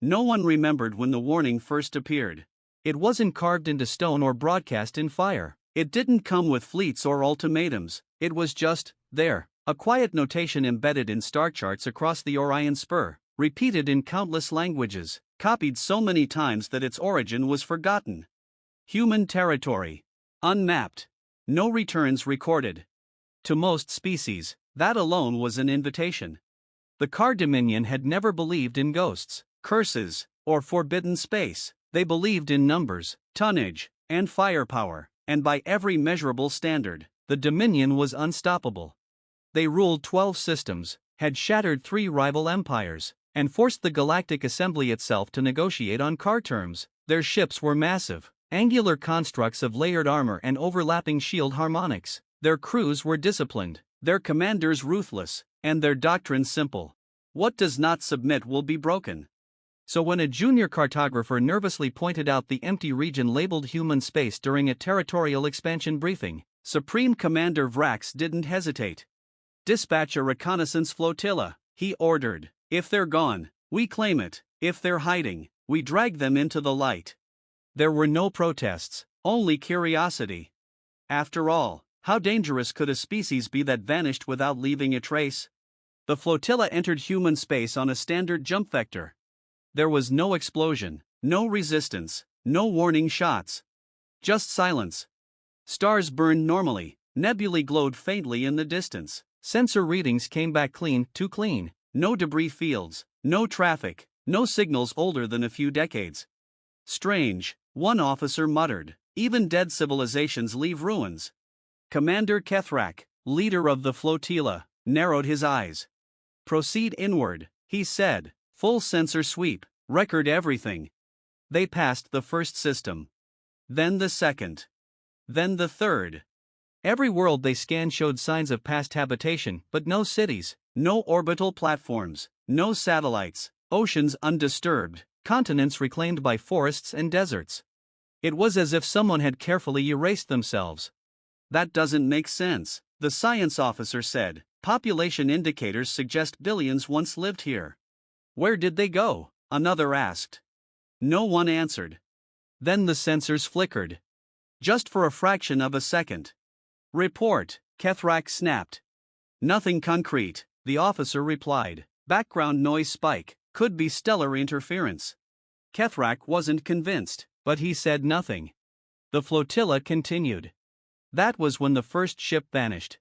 No one remembered when the warning first appeared. It wasn't carved into stone or broadcast in fire. It didn't come with fleets or ultimatums, it was just, there, a quiet notation embedded in star charts across the Orion Spur, repeated in countless languages, copied so many times that its origin was forgotten. Human territory. Unmapped. No returns recorded. To most species, that alone was an invitation. The Car Dominion had never believed in ghosts, curses, or forbidden space. They believed in numbers, tonnage, and firepower, and by every measurable standard, the Dominion was unstoppable. They ruled 12 systems, had shattered 3 rival empires, and forced the Galactic Assembly itself to negotiate on car terms. Their ships were massive, angular constructs of layered armor and overlapping shield harmonics. Their crews were disciplined, their commanders ruthless, and their doctrine simple. What does not submit will be broken. So when a junior cartographer nervously pointed out the empty region labeled human space during a territorial expansion briefing, Supreme Commander Vrax didn't hesitate. Dispatch a reconnaissance flotilla, he ordered. If they're gone, we claim it. If they're hiding, we drag them into the light. There were no protests, only curiosity. After all, how dangerous could a species be that vanished without leaving a trace? The flotilla entered human space on a standard jump vector. There was no explosion, no resistance, no warning shots. Just silence. Stars burned normally, nebulae glowed faintly in the distance. Sensor readings came back clean, too clean. No debris fields, no traffic, no signals older than a few decades. Strange, one officer muttered. Even dead civilizations leave ruins. Commander Kethrak, leader of the flotilla, narrowed his eyes. Proceed inward, he said. Full sensor sweep, record everything. They passed the first system. Then the second. Then the third. Every world they scanned showed signs of past habitation, but no cities, no orbital platforms, no satellites, oceans undisturbed, continents reclaimed by forests and deserts. It was as if someone had carefully erased themselves. That doesn't make sense, the science officer said. Population indicators suggest billions once lived here. Where did they go? Another asked. No one answered. Then the sensors flickered. Just for a fraction of a second. Report, Kethrak snapped. Nothing concrete, the officer replied. Background noise spike, could be stellar interference. Kethrak wasn't convinced, but he said nothing. The flotilla continued. That was when the first ship vanished.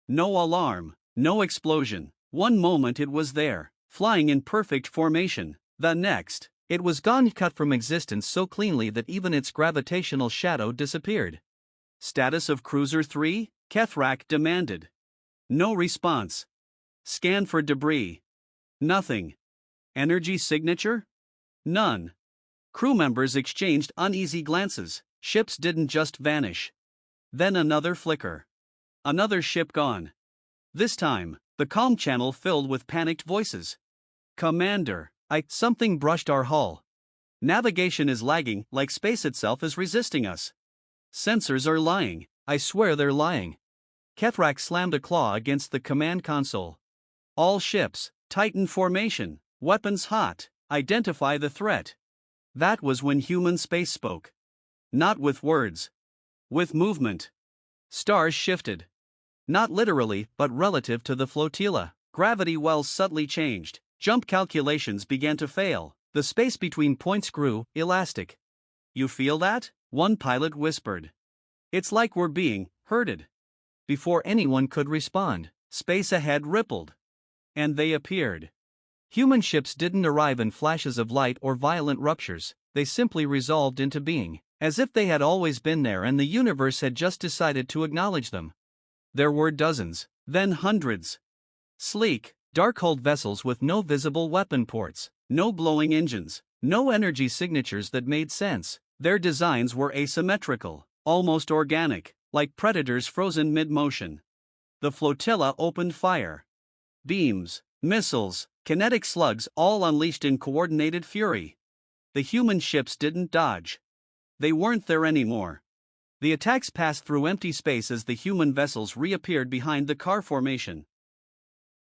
No alarm, no explosion. One moment it was there, flying in perfect formation. The next, it was gone, cut from existence so cleanly that even its gravitational shadow disappeared. Status of Cruiser 3? Kethrak demanded. No response. Scan for debris. Nothing. Energy signature? None. Crew members exchanged uneasy glances. Ships didn't just vanish. Then another flicker. Another ship gone. This time, the comm channel filled with panicked voices. Commander, something brushed our hull. Navigation is lagging, like space itself is resisting us. Sensors are lying. I swear they're lying. Kethrak slammed a claw against the command console. All ships, Titan formation, weapons hot, identify the threat. That was when human space spoke. Not with words. With movement. Stars shifted. Not literally, but relative to the flotilla. Gravity wells subtly changed. Jump calculations began to fail. The space between points grew elastic. You feel that? One pilot whispered. It's like we're being herded. Before anyone could respond, space ahead rippled. And they appeared. Human ships didn't arrive in flashes of light or violent ruptures, they simply resolved into being, as if they had always been there and the universe had just decided to acknowledge them. There were dozens, then hundreds. Sleek, dark-hulled vessels with no visible weapon ports, no glowing engines, no energy signatures that made sense. Their designs were asymmetrical, almost organic, like predators frozen mid-motion. The flotilla opened fire. Beams, missiles, kinetic slugs all unleashed in coordinated fury. The human ships didn't dodge. They weren't there anymore. The attacks passed through empty space as the human vessels reappeared behind the car formation.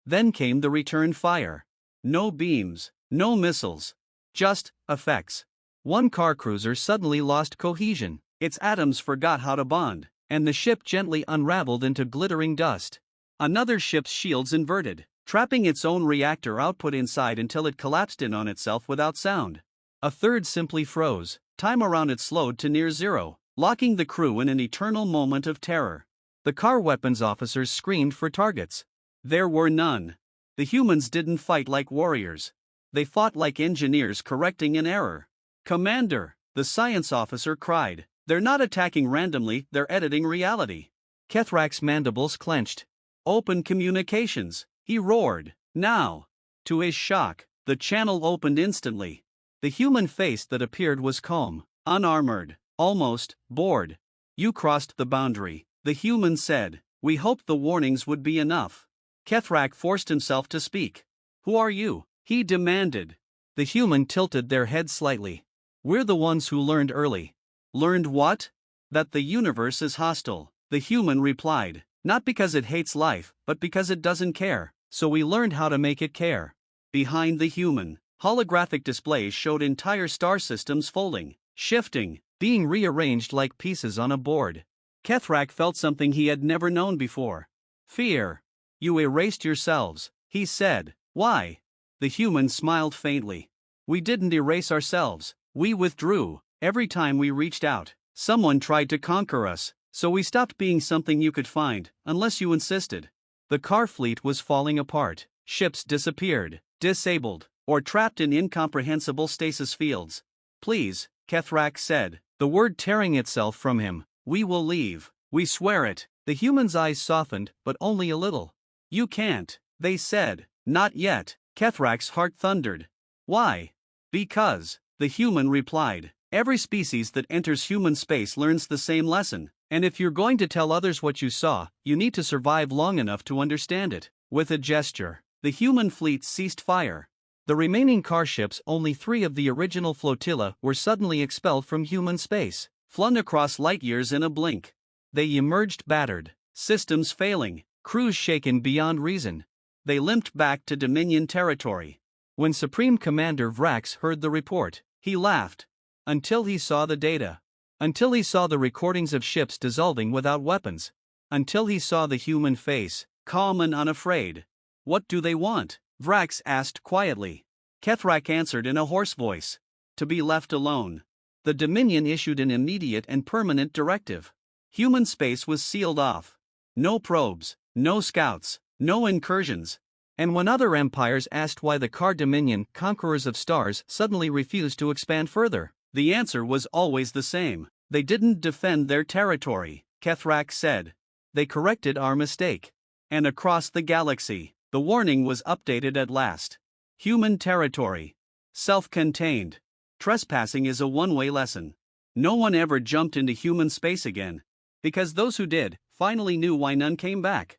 Then came the return fire. No beams, no missiles. Just effects. One car cruiser suddenly lost cohesion, its atoms forgot how to bond, and the ship gently unraveled into glittering dust. Another ship's shields inverted, trapping its own reactor output inside until it collapsed in on itself without sound. A third simply froze, time around it slowed to near zero, locking the crew in an eternal moment of terror. The car weapons officers screamed for targets. There were none. The humans didn't fight like warriors. They fought like engineers correcting an error. "Commander," the science officer cried, "they're not attacking randomly, they're editing reality." Kethrak's mandibles clenched. "Open communications," he roared. "Now!" To his shock, the channel opened instantly. The human face that appeared was calm, unarmored, almost bored. "You crossed the boundary," the human said. "We hoped the warnings would be enough." Kethrak forced himself to speak. "Who are you?" he demanded. The human tilted their head slightly. "We're the ones who learned early." "Learned what?" "That the universe is hostile," the human replied. "Not because it hates life, but because it doesn't care. So we learned how to make it care." Behind the human, holographic displays showed entire star systems folding, shifting, being rearranged like pieces on a board. Kethrak felt something he had never known before. Fear. "You erased yourselves," he said. "Why?" The human smiled faintly. "We didn't erase ourselves, we withdrew. Every time we reached out, someone tried to conquer us, so we stopped being something you could find, unless you insisted." The car fleet was falling apart, ships disappeared, disabled, or trapped in incomprehensible stasis fields. "Please," Kethrak said, the word tearing itself from him, "we will leave, we swear it." The human's eyes softened, but only a little. "You can't," they said. "Not yet." Kethrak's heart thundered. "Why?" "Because," the human replied, "every species that enters human space learns the same lesson, and if you're going to tell others what you saw, you need to survive long enough to understand it." With a gesture, the human fleet ceased fire. The remaining car ships, only 3 of the original flotilla, were suddenly expelled from human space, flung across light years in a blink. They emerged battered, systems failing, crews shaken beyond reason. They limped back to Dominion territory. When Supreme Commander Vrax heard the report, he laughed. Until he saw the data. Until he saw the recordings of ships dissolving without weapons. Until he saw the human face, calm and unafraid. "What do they want?" Vrax asked quietly. Kethrak answered in a hoarse voice. "To be left alone." The Dominion issued an immediate and permanent directive. Human space was sealed off. No probes, no scouts, no incursions. And when other empires asked why the Car Dominion, conquerors of stars, suddenly refused to expand further, the answer was always the same. "They didn't defend their territory," Kethrak said. "They corrected our mistake." And across the galaxy, the warning was updated at last. Human territory. Self-contained. Trespassing is a one-way lesson. No one ever jumped into human space again, because those who did finally knew why none came back.